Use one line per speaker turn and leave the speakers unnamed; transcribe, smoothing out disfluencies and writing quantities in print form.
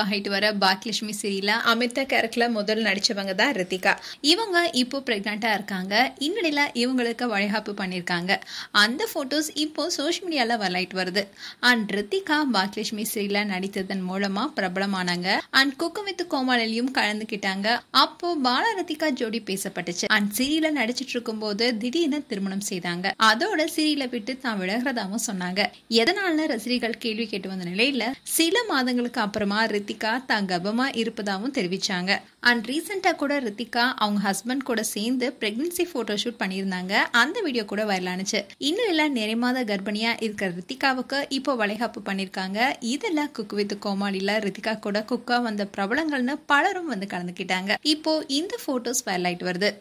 ஆகிட்டு வர பாக்கியலட்சுமி சீரியல்ல அமிர்தா கேரக்டர்ல முதல் நடிச்சவங்க தான் ரித்திகா. இவங்க இப்போ பிரெக்னண்டா இருக்காங்க. இந்நிலையில இவங்களுக்கு வளைகாப்பு பண்ணிருக்காங்க. அந்த போட்டோஸ் இப்போ சோஷியல் மீடியால வரலாயிட்டு வருது. அண்ட் ரித்திகா பாக்கியலட்சுமி சீரியல்ல நடித்ததன் மூலமா பிரபலமானாங்க. அண்ட் குக்கு வித் கோமாளிலையும் கலந்துக்கிட்டாங்க. அப்போ பாலா ரித்திகா ஜோடி பேசப்பட்டுச்சு. அண்ட் சீரியல்ல நடிச்சிட்டு இருக்கும் போது திடீர்னு திருமணம் செய்தாங்க. அதோட சீரியலை விட்டு தான் விலகிறதாவும் சொன்னாங்க. எதனால ரசிகர்கள் கேள்வி கேட்டு வந்த நிலையில சில மாதங்களுக்கு அப்புறமா ரித்திகா தான் கர்ப்பமா இருப்பதாகவும் தெரிவிச்சாங்க. அண்ட் ரீசெண்டா கூட ரித்திகா அவங்க ஹஸ்பண்ட் கூட சேர்ந்து பிரெக்னன்சி போட்டோ ஷூட் பண்ணியிருந்தாங்க. அந்த வீடியோ கூட வைரலானுச்சு. இன்னும் இல்ல நிறைமாத கர்ப்பிணியா இருக்கிற ரித்திகாவுக்கு இப்போ வளைகாப்பு பண்ணிருக்காங்க. இதெல்லாம் குக்கு வித் கோமாளில ரித்திகா கூட குக்கா வந்த பிரபலங்கள்னு பலரும் வந்து கலந்துக்கிட்டாங்க. இப்போ இந்த போட்டோஸ் வைரலாயிட்டு வருது.